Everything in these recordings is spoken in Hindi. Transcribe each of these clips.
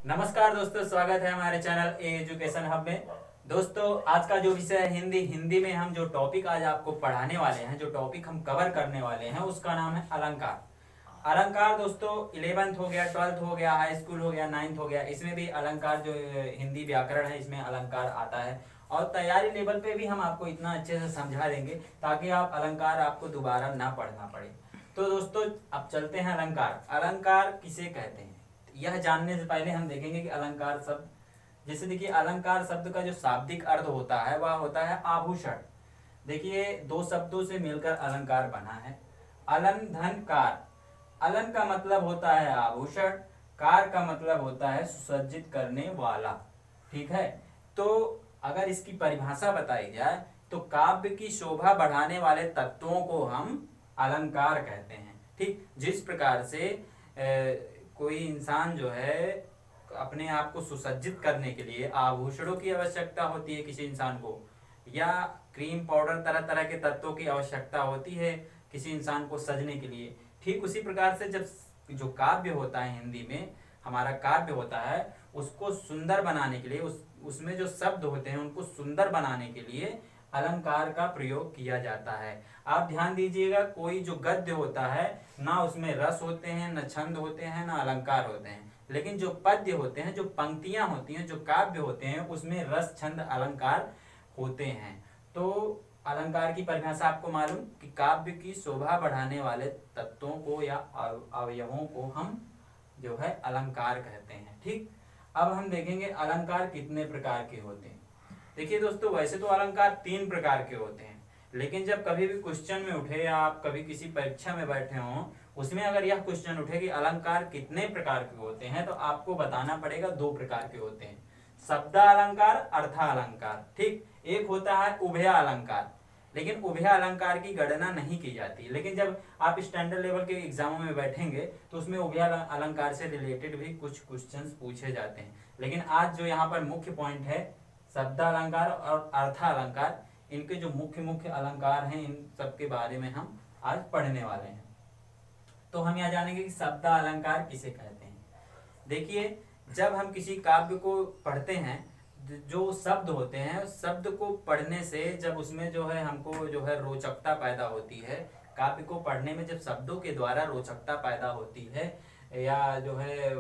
नमस्कार दोस्तों, स्वागत है हमारे चैनल ए एजुकेशन हब में। दोस्तों, आज का जो विषय है हिंदी में हम जो टॉपिक आज आपको पढ़ाने वाले हैं, जो टॉपिक हम कवर करने वाले हैं, उसका नाम है अलंकार। अलंकार दोस्तों 11th हो गया, 12th हो गया, हाई स्कूल हो गया, 9th हो गया, इसमें भी अलंकार जो हिंदी व्याकरण है इसमें अलंकार आता है। और तैयारी लेवल पे भी हम आपको इतना अच्छे से समझा देंगे ताकि आप अलंकार आपको दोबारा ना पढ़ना पड़े। तो दोस्तों अब चलते हैं अलंकार। अलंकार किसे कहते हैं यह जानने से पहले हम देखेंगे कि अलंकार शब्द, जैसे देखिए अलंकार शब्द का जो शाब्दिक अर्थ होता है वह होता है आभूषण। देखिए दो शब्दों से मिलकर अलंकार बना है। अलन धन कार। अलन का मतलब होता है आभूषण, कार का मतलब होता है सुसज्जित करने वाला। ठीक है, तो अगर इसकी परिभाषा बताई जाए तो काव्य की शोभा बढ़ाने वाले तत्वों को हम अलंकार कहते हैं। ठीक, जिस प्रकार से कोई इंसान जो है अपने आप को सुसज्जित करने के लिए आभूषणों की आवश्यकता होती है किसी इंसान को, या क्रीम पाउडर तरह तरह के तत्वों की आवश्यकता होती है किसी इंसान को सजने के लिए, ठीक उसी प्रकार से जब जो काव्य होता है हिंदी में हमारा काव्य होता है उसको सुंदर बनाने के लिए, उसमें जो शब्द होते हैं उनको सुंदर बनाने के लिए अलंकार का प्रयोग किया जाता है। आप ध्यान दीजिएगा, कोई जो गद्य होता है ना उसमें रस होते हैं, न छंद होते हैं, ना अलंकार होते हैं, लेकिन जो पद्य होते हैं, जो पंक्तियां होती हैं, जो काव्य होते हैं उसमें रस छंद अलंकार होते हैं। तो अलंकार की परिभाषा आपको मालूम कि काव्य की शोभा बढ़ाने वाले तत्वों को या अवयवों को हम जो है अलंकार कहते हैं। ठीक, अब हम देखेंगे अलंकार कितने प्रकार के होते हैं। देखिए दोस्तों, वैसे तो अलंकार 3 प्रकार के होते हैं, लेकिन जब कभी भी क्वेश्चन में उठे या आप कभी किसी परीक्षा में बैठे हों, उसमें अगर यह क्वेश्चन उठे कि अलंकार कितने प्रकार के होते हैं, तो आपको बताना पड़ेगा 2 प्रकार के होते हैं, शब्दालंकार, अर्थालंकार। ठीक, एक होता है उभय अलंकार, लेकिन उभय अलंकार की गणना नहीं की जाती, लेकिन जब आप स्टैंडर्ड लेवल के एग्जामों में बैठेंगे तो उसमें उभय अलंकार से रिलेटेड भी कुछ क्वेश्चंस पूछे जाते हैं। लेकिन आज जो यहाँ पर मुख्य पॉइंट है शब्दालंकार और अर्थालंकार, इनके जो मुख्य अलंकार हैं इन सब के बारे में हम आज पढ़ने वाले हैं। तो हम यहाँ जानेंगे कि शब्दालंकार किसे कहते हैं। देखिए, जब हम किसी काव्य को पढ़ते हैं, जो शब्द होते हैं शब्द को पढ़ने से जब उसमें जो है हमको जो है रोचकता पैदा होती है, काव्य को पढ़ने में जब शब्दों के द्वारा रोचकता पैदा होती है या जो है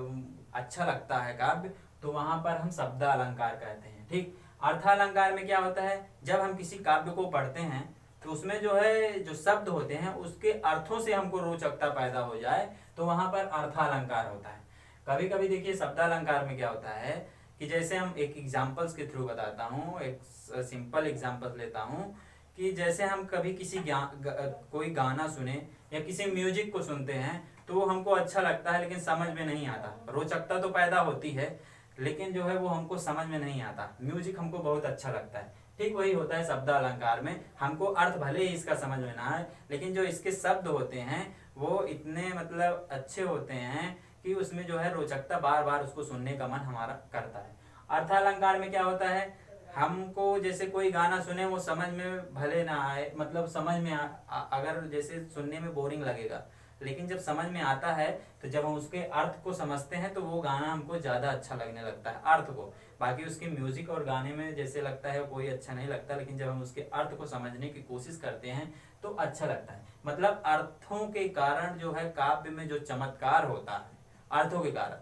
अच्छा लगता है काव्य, तो वहां पर हम शब्दालंकार कहते हैं। ठीक, अर्थालंकार में क्या होता है, जब हम किसी काव्य को पढ़ते हैं तो उसमें जो है जो शब्द होते हैं उसके अर्थों से हमको रोचकता पैदा हो जाए तो वहां पर अर्थालंकार होता है। कभी कभी देखिए शब्दालंकार में क्या होता है कि जैसे हम एक एग्जाम्पल्स के थ्रू बताता हूँ, एक सिंपल एग्जाम्पल लेता हूँ कि जैसे हम कभी किसी कोई गाना सुने या किसी म्यूजिक को सुनते हैं तो वो हमको अच्छा लगता है लेकिन समझ में नहीं आता, रोचकता तो पैदा होती है लेकिन जो है वो हमको समझ में नहीं आता, म्यूजिक हमको बहुत अच्छा लगता है। ठीक वही होता है शब्दालंकार में, हमको अर्थ भले ही इसका समझ में ना आए लेकिन जो इसके शब्द होते हैं वो इतने मतलब अच्छे होते हैं कि उसमें जो है रोचकता बार बार उसको सुनने का मन हमारा करता है। अर्थालंकार में क्या होता है, हमको जैसे कोई गाना सुने वो समझ में भले ना आए, मतलब समझ में अगर जैसे सुनने में बोरिंग लगेगा, लेकिन जब समझ में आता है तो जब हम उसके अर्थ को समझते हैं तो वो गाना हमको ज्यादा अच्छा लगने लगता है अर्थ को। बाकी उसके म्यूजिक और गाने में जैसे लगता है कोई अच्छा नहीं लगता, लेकिन जब हम उसके अर्थ को समझने की कोशिश करते हैं तो अच्छा लगता है। मतलब अर्थों के कारण जो है काव्य में जो चमत्कार होता है अर्थों के कारण,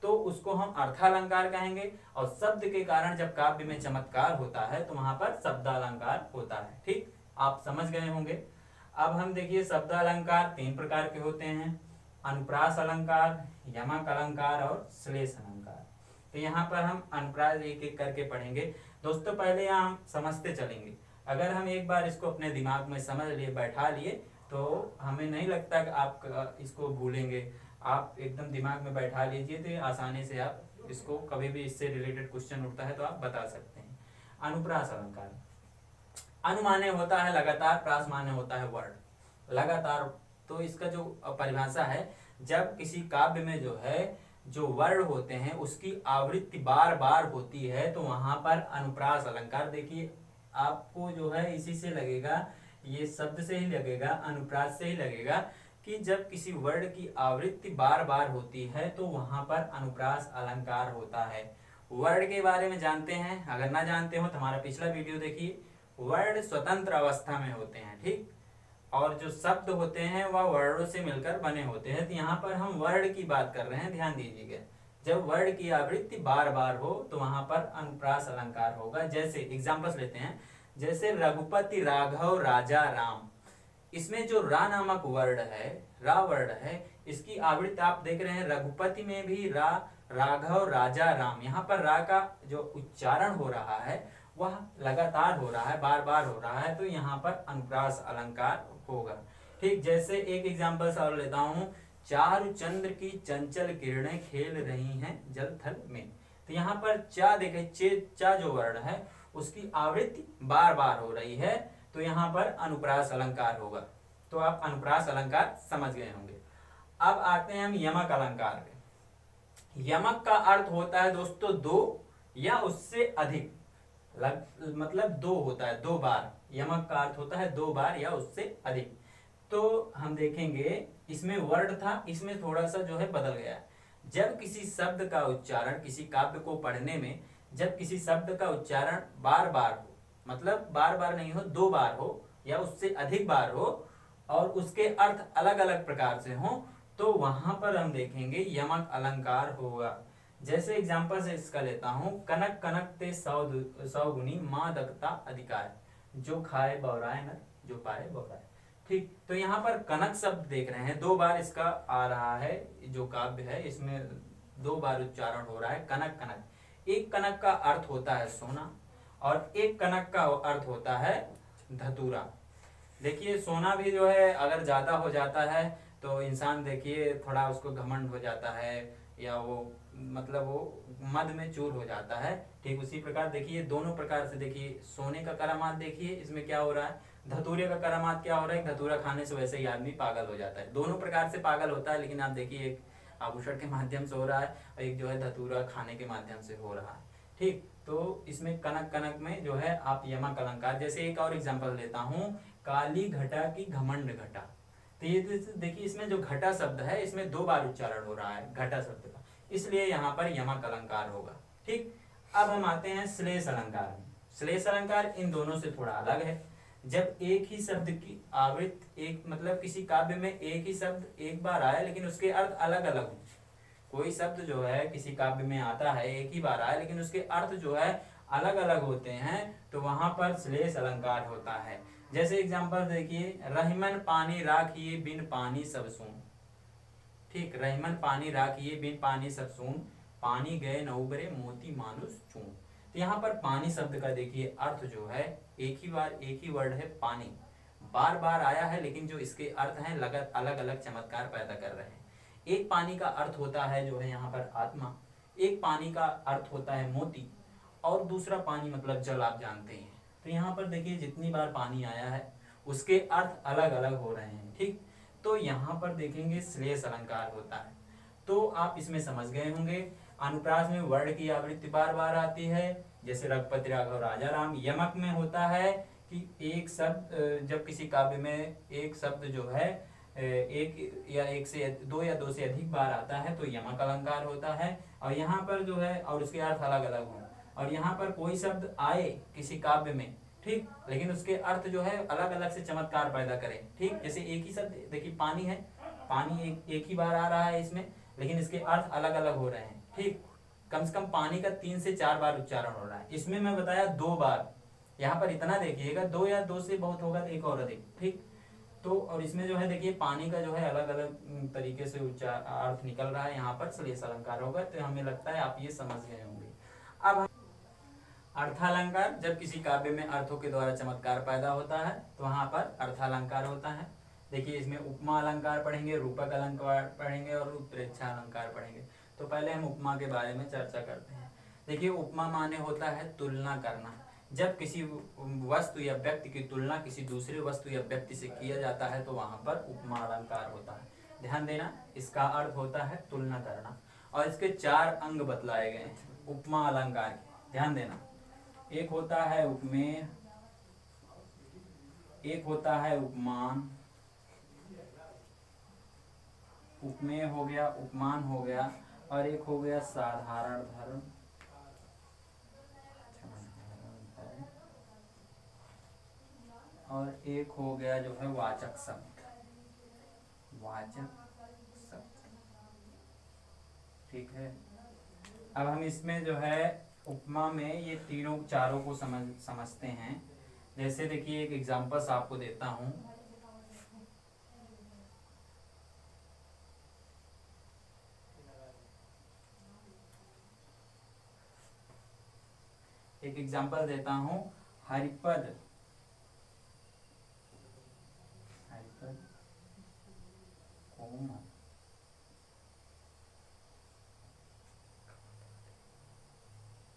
तो उसको हम अर्थालंकार कहेंगे। और शब्द के कारण जब काव्य में चमत्कार होता है तो वहां पर शब्दालंकार होता है। ठीक, आप समझ गए होंगे। अब हम देखिए शब्दालंकार 3 प्रकार के होते हैं, अनुप्रास अलंकार, यमक अलंकार और श्लेष अलंकार। तो यहाँ पर हम अनुप्रास एक एक करके पढ़ेंगे। दोस्तों पहले यहाँ हम समझते चलेंगे, अगर हम एक बार इसको अपने दिमाग में समझ लिए, बैठा लिए, तो हमें नहीं लगता कि आप इसको भूलेंगे। आप एकदम दिमाग में बैठा लीजिए तो आसानी से आप इसको कभी भी इससे रिलेटेड क्वेश्चन उठता है तो आप बता सकते हैं। अनुप्रास अलंकार, अनु माने होता है लगातार, प्रास माने होता है वर्ड, लगातार। तो इसका जो परिभाषा है, जब किसी काव्य में जो है जो वर्ण होते हैं उसकी आवृत्ति बार बार होती है तो वहां पर अनुप्रास अलंकार। देखिए आपको जो है इसी से लगेगा, ये शब्द से ही लगेगा, अनुप्रास से ही लगेगा कि जब किसी वर्ड की आवृत्ति बार बार होती है तो वहां पर अनुप्रास अलंकार होता है। वर्ड के बारे में जानते हैं, अगर ना जानते हो तो हमारा पिछला वीडियो देखिए। वर्ड स्वतंत्र अवस्था में होते हैं, ठीक, और जो शब्द होते हैं वह वर्डों से मिलकर बने होते हैं। तो यहाँ पर हम वर्ड की बात कर रहे हैं, ध्यान दीजिएगा। जब वर्ड की आवृत्ति बार बार हो तो वहां पर अनुप्रास अलंकार होगा। जैसे एग्जाम्पल्स लेते हैं, जैसे रघुपति राघव राजा राम, इसमें जो रा नामक वर्ड है, रा वर्ड है, इसकी आवृत्ति आप देख रहे हैं। रघुपति में भी रा, राघव राजा राम, यहाँ पर रा का जो उच्चारण हो रहा है वह लगातार हो रहा है, बार बार हो रहा है, तो यहाँ पर अनुप्रास अलंकार होगा। ठीक, जैसे एक एग्जाम्पल और लेता हूं, चारु चंद्र की चंचल किरणें खेल रही हैं जल थल में। तो यहाँ पर चा देखे, चा जो वर्ण है उसकी आवृत्ति बार बार हो रही है, तो यहाँ पर अनुप्रास अलंकार होगा। तो आप अनुप्रास अलंकार समझ गए होंगे। अब आते हैं हम यमक अलंकार पे। यमक का अर्थ होता है दोस्तों दो या उससे अधिक, मतलब दो होता है, दो बार। यमक का अर्थ होता है दो बार या उससे अधिक। तो हम देखेंगे इसमें वर्ड था, इसमें थोड़ा सा जो है बदल गया। जब किसी शब्द का उच्चारण, किसी काव्य को पढ़ने में जब किसी शब्द का उच्चारण बार बार हो, मतलब बार बार नहीं हो, दो बार हो या उससे अधिक बार हो, और उसके अर्थ अलग अलग प्रकार से हो, तो वहां पर हम देखेंगे यमक अलंकार होगा। जैसे एग्जाम्पल से इसका लेता हूं, कनक कनक ते सौ गुनी माँ दकता अधिकार, जो खाए बौराए नर, जो पाए बौराए। ठीक, तो यहाँ पर कनक शब्द देख रहे हैं, दो बार इसका आ रहा है। जो काव्य है इसमें दो बार उच्चारण हो रहा है, कनक कनक। एक कनक का अर्थ होता है सोना और एक कनक का अर्थ होता है धतूरा। देखिए सोना भी जो है अगर ज्यादा हो जाता है तो इंसान देखिए थोड़ा उसको घमंड हो जाता है, या वो मतलब वो मद में चूर हो जाता है। ठीक उसी प्रकार देखिए दोनों प्रकार से, देखिए सोने का करामात देखिए इसमें क्या हो रहा है, धतूरे का करामात क्या हो रहा है, धतूरा खाने से वैसे ही आदमी पागल हो जाता है। दोनों प्रकार से पागल होता है, लेकिन आप देखिए एक आभूषण के माध्यम से हो रहा है और एक जो है धतूरा खाने के माध्यम से हो रहा है। ठीक, तो इसमें कनक कनक में जो है आप यमक अलंकार। जैसे एक और एग्जाम्पल देता हूँ, काली घटा की घमंड घटा। तो ये देखिए इसमें जो घटा शब्द है इसमें दो बार उच्चारण हो रहा है घटा शब्द का, इसलिए यहाँ पर यमक अलंकार होगा। ठीक, अब हम आते हैं श्लेष अलंकार में। श्लेष अलंकार इन दोनों से थोड़ा अलग है। जब एक ही शब्द की आवृत्ति, एक मतलब किसी काव्य में एक ही शब्द एक बार आए लेकिन उसके अर्थ अलग अलग हो। कोई शब्द जो है किसी काव्य में आता है, एक ही बार आए लेकिन उसके अर्थ जो है अलग अलग होते हैं, तो वहां पर श्लेष अलंकार होता है। जैसे एग्जाम्पल देखिए, रहीमन पानी राखिए बिन पानी सब सून। ठीक, रहीमन पानी राखिए बिन पानी सब सून, पानी गए न उबरे मोती मानुष चून। तो यहाँ पर पानी शब्द का देखिए अर्थ जो है एक ही वर्ड है पानी, बार बार आया है, लेकिन जो इसके अर्थ हैं अलग अलग चमत्कार पैदा कर रहे हैं। एक पानी का अर्थ होता है जो है यहाँ पर आत्मा, एक पानी का अर्थ होता है मोती, और दूसरा पानी मतलब जल, आप जानते हैं। तो यहाँ पर देखिए जितनी बार पानी आया है उसके अर्थ अलग अलग हो रहे हैं। ठीक, तो यहाँ पर देखेंगे श्लेष अलंकार होता है। तो आप इसमें समझ गए होंगे, अनुप्रास में वर्ण की आवृत्ति बार बार आती है, जैसे रघुपति राघव राजा राम। यमक में होता है कि एक शब्द, जब किसी काव्य में एक शब्द जो है एक या एक से दो या दो से अधिक बार आता है तो यमक अलंकार होता है। और यहाँ पर जो है और उसके अर्थ अलग अलग हों, और यहाँ पर कोई शब्द आए किसी काव्य में, ठीक, लेकिन उसके अर्थ जो है अलग अलग से चमत्कार पैदा करें। ठीक, जैसे एक ही शब्द देखिए पानी है, पानी एक ही बार आ रहा है इसमें, लेकिन इसके अर्थ अलग अलग हो रहे हैं। ठीक, कम से कम पानी का 3 से 4 बार उच्चारण हो रहा है, इसमें मैं बताया 2 बार। यहाँ पर इतना देखिएगा, 2 या 2 से बहुत होगा तो एक और अधिक। ठीक, तो और इसमें जो है देखिए पानी का जो है अलग अलग तरीके से अर्थ निकल रहा है, यहाँ पर श्लेष अलंकार होगा। तो हमें लगता है आप ये समझ गए होंगे। अब अर्थालंकार, जब किसी काव्य में अर्थों के द्वारा चमत्कार पैदा होता है तो वहां पर अर्थालंकार होता है। देखिए इसमें उपमा अलंकार पढ़ेंगे, रूपक अलंकार पढ़ेंगे और उत्प्रेक्षा अलंकार पढ़ेंगे। तो पहले हम उपमा के बारे में चर्चा करते हैं। देखिए उपमा माने होता है तुलना करना। जब किसी वस्तु या व्यक्ति की तुलना किसी दूसरे वस्तु या व्यक्ति से किया जाता है तो वहां पर उपमा अलंकार होता है। ध्यान देना, इसका अर्थ होता है तुलना करना, और इसके 4 अंग बतलाए गए हैं उपमा अलंकार के। ध्यान देना, एक होता है उपमेय, एक होता है उपमान, उपमेय हो गया, उपमान हो गया, और एक हो गया साधारण धर्म, और एक हो गया जो है वाचक शब्द, वाचक शब्द। ठीक है, अब हम इसमें जो है उपमा में ये तीनों चारों को समझते हैं। जैसे देखिए एक एग्जांपल्स आपको देता हूं। एक एग्जांपल देता हूं, हरिपद, हरिपद कोमल,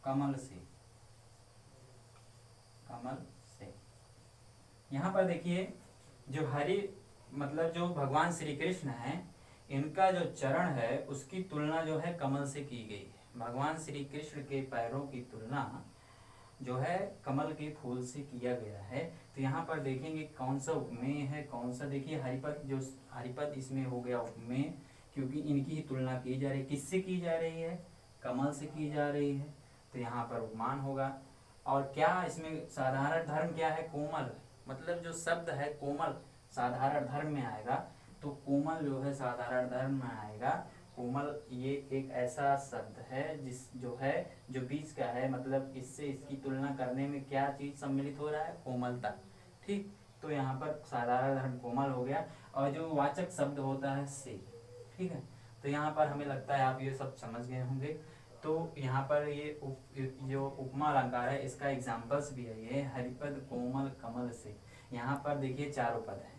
कमल से, कमल से। यहाँ पर देखिए जो हरि मतलब जो भगवान श्री कृष्ण है, इनका जो चरण है उसकी तुलना जो है कमल से की गई है। भगवान श्री कृष्ण के पैरों की तुलना जो है कमल के फूल से किया गया है। तो यहाँ पर देखेंगे कौन सा उपमेय है, कौन सा, देखिए हरिपद, जो हरिपद इसमें हो गया उपमेय, क्योंकि इनकी ही तुलना की जा रही है। किससे की जा रही है? कमल से की जा रही है, तो यहाँ पर उपमान होगा। और क्या इसमें साधारण धर्म क्या है? कोमल, मतलब जो शब्द है कोमल साधारण धर्म में आएगा, तो कोमल जो है साधारण धर्म में आएगा। कोमल ये एक ऐसा शब्द है जिस जो है जो बीच का है, मतलब इससे इसकी तुलना करने में क्या चीज सम्मिलित हो रहा है? कोमलता। ठीक, तो यहाँ पर साधारण धर्म कोमल हो गया। और जो वाचक शब्द होता है से, ठीक है, तो यहाँ पर हमें लगता है आप ये सब समझ गए होंगे। तो यहाँ पर ये जो उपमा अलंकार है इसका एग्जाम्पल्स भी है, ये हरिपद कोमल कमल से। यहाँ पर देखिए चारों पद है,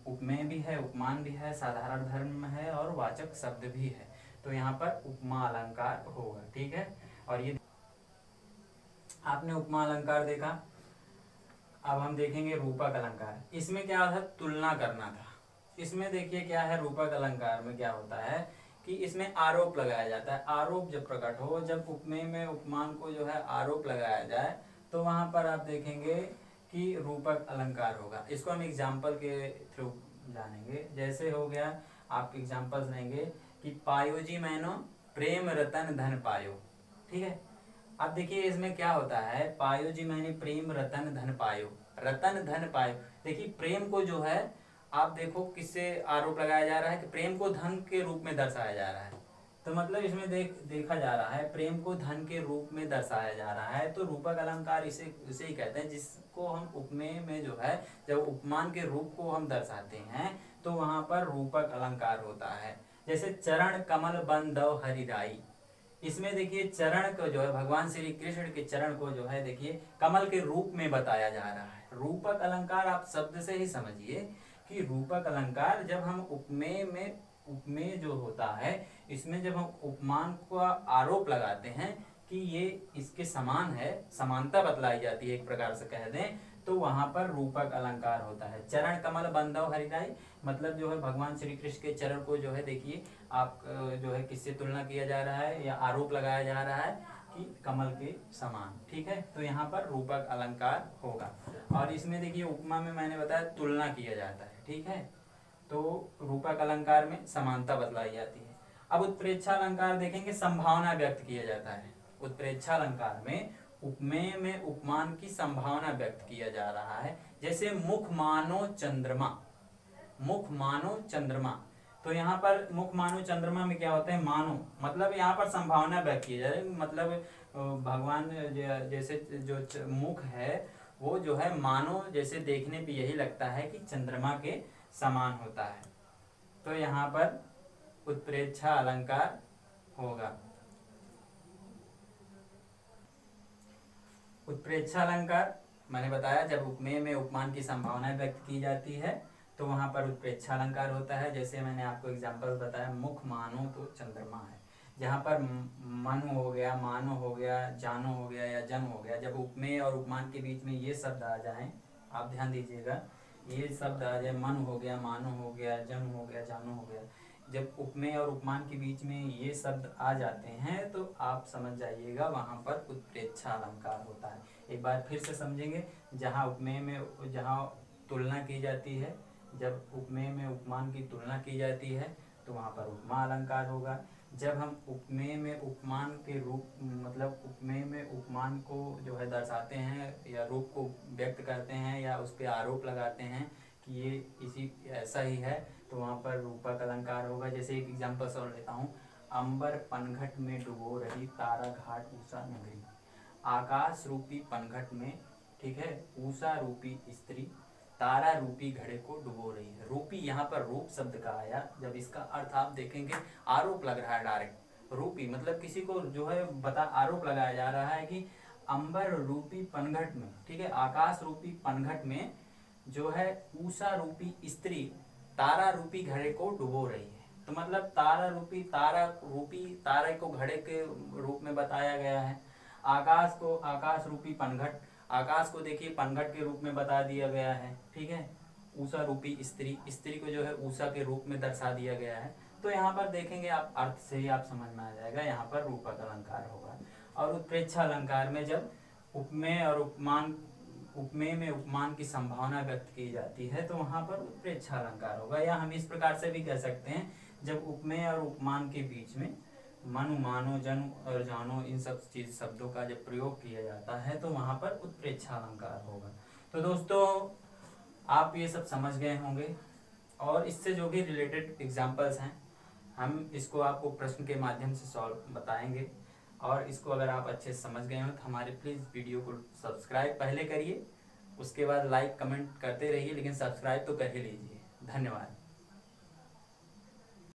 उपमेय भी है, उपमान भी है, साधारण धर्म है और वाचक शब्द भी है। तो यहाँ पर उपमा अलंकार होगा। ठीक है, और ये आपने उपमा अलंकार देखा। अब हम देखेंगे रूपक अलंकार। इसमें क्या था? तुलना करना था। इसमें देखिए क्या है, रूपक अलंकार में क्या होता है कि इसमें आरोप लगाया जाता है। आरोप जब प्रकट हो, जब उपमेय में उपमान को जो है आरोप लगाया जाए, तो वहां पर आप देखेंगे कि रूपक अलंकार होगा। इसको हम एग्जाम्पल के थ्रू जानेंगे। जैसे हो गया, आप एग्जाम्पल्स लेंगे कि पायो जी मैनो प्रेम रतन धन पायो। ठीक है, अब देखिए इसमें क्या होता है, पायो जी मैंने प्रेम रतन धन पायो, रतन धन पायो। देखिए प्रेम को जो है आप देखो किससे आरोप लगाया जा रहा है कि प्रेम को धन के रूप में दर्शाया जा रहा है। तो मतलब इसमें देखा जा रहा है प्रेम को धन के रूप में दर्शाया जा रहा है। तो रूपक अलंकार इसे ही कहते हैं, जिसको हम उपमेय में जो है जब उपमान के रूप को हम दर्शाते हैं तो वहां पर रूपक अलंकार होता है। जैसे चरण कमल बंधव हरिराई, इसमें देखिए चरण को जो है भगवान श्री कृष्ण के चरण को जो है देखिए कमल के रूप में बताया जा रहा है। रूपक अलंकार आप शब्द से ही समझिए कि रूपक अलंकार जब हम उपमेय जो होता है, इसमें जब हम उपमान का आरोप लगाते हैं कि ये इसके समान है, समानता बतलाई जाती है एक प्रकार से कह दें, तो वहां पर रूपक अलंकार होता है। चरण कमल बंधव हरिराई, मतलब जो है भगवान श्री कृष्ण के चरण को जो है देखिए आप जो है किससे तुलना किया जा रहा है या आरोप लगाया जा रहा है कि कमल के समान। ठीक है, तो यहाँ पर रूपक अलंकार होगा। और इसमें देखिए उपमा में मैंने बताया तुलना किया जाता है। ठीक है, तो रूपक अलंकार में समानता बतलाई जाती है। अब उत्प्रेक्षा अलंकार देखेंगे, संभावना व्यक्त किया जाता है। उत्प्रेक्षा अलंकार में उपमेय में उपमान की संभावना व्यक्त किया जा रहा है। जैसे मुख मानो चंद्रमा, मुख मानो चंद्रमा, तो यहाँ पर मुख मानो चंद्रमा में क्या होता है? मानो, मतलब यहाँ पर संभावना व्यक्त की जा रही है, मतलब भगवान जैसे जो मुख है वो जो है मानो जैसे देखने पे यही लगता है कि चंद्रमा के समान होता है। तो यहाँ पर उत्प्रेक्षा अलंकार होगा। उत्प्रेक्षा अलंकार मैंने बताया जब उपमेय में उपमान की संभावना व्यक्त की जाती है तो वहां पर उत्प्रेक्षा अलंकार होता है। जैसे मैंने आपको एग्जांपल बताया, मुख मानो तो चंद्रमा है, जहां पर मन हो गया, मानो हो गया, जानो हो गया या जन हो गया। जब उपमेय और उपमान के बीच में ये शब्द आ जाएं, आप ध्यान दीजिएगा, ये शब्द आ जाए, मन हो गया, मानो हो गया, जन हो गया, जानो हो गया, जब उपमेय और उपमान के बीच में ये शब्द आ जाते हैं तो आप समझ जाइएगा वहां पर उत्प्रेक्षा अलंकार होता है। एक बार फिर से समझेंगे, जहां उपमेय में जहां तुलना की जाती है जब उपमेय में उपमान की तुलना की जाती है तो वहाँ पर उपमा अलंकार होगा। जब हम उपमेय में उपमान के रूप मतलब उपमेय में उपमान को जो है दर्शाते हैं या रूप को व्यक्त करते हैं या उस पर आरोप लगाते हैं कि ये इसी ऐसा ही है, तो वहाँ पर रूपक अलंकार होगा। जैसे एक एग्जांपल और लेता हूँ, अंबर पनघट में डुबो रही तारा घाट उषा नगरी। आकाश रूपी पनघट में, ठीक है, उषा रूपी स्त्री तारा रूपी घड़े को डुबो रही है। रूपी यहाँ पर रूप शब्द का आया, जब इसका अर्थ आप देखेंगे आरोप लग रहा है डायरेक्ट। रूपी मतलब किसी को जो है आरोप लगाया जा रहा है कि अंबर रूपी पनघट में, ठीक है, आकाश रूपी पनघट में जो है उषा रूपी स्त्री तारा रूपी घड़े को डुबो रही है। तो मतलब तारा रूपी तारे को घड़े के रूप में बताया गया है। आकाश को आकाश रूपी पनघट, आकाश को देखिए पनघट के रूप में बता दिया गया है, ठीक है। उषा रूपी स्त्री को जो है उषा के रूप में दर्शा दिया गया है। तो यहाँ पर देखेंगे आप, अर्थ से ही आप समझ में आ जाएगा, यहाँ पर रूपक अलंकार होगा। और उत्प्रेक्षा अलंकार में जब उपमेय और उपमेय में उपमान की संभावना व्यक्त की जाती है तो वहां पर उत्प्रेक्षा अलंकार होगा। या हम इस प्रकार से भी कह सकते हैं, जब उपमेय और उपमान के बीच में मनु मानो जनु और जानो इन सब शब्दों का जब प्रयोग किया जाता है तो वहां पर उत्प्रेक्षा अलंकार होगा। तो दोस्तों आप ये सब समझ गए होंगे, और इससे जो भी रिलेटेड एग्जाम्पल्स हैं हम इसको आपको प्रश्न के माध्यम से सॉल्व बताएंगे। और इसको अगर आप अच्छे से समझ गए हो तो हमारे प्लीज़ वीडियो को सब्सक्राइब पहले करिए, उसके बाद लाइक कमेंट करते रहिए, लेकिन सब्सक्राइब तो कर ही लीजिए। धन्यवाद।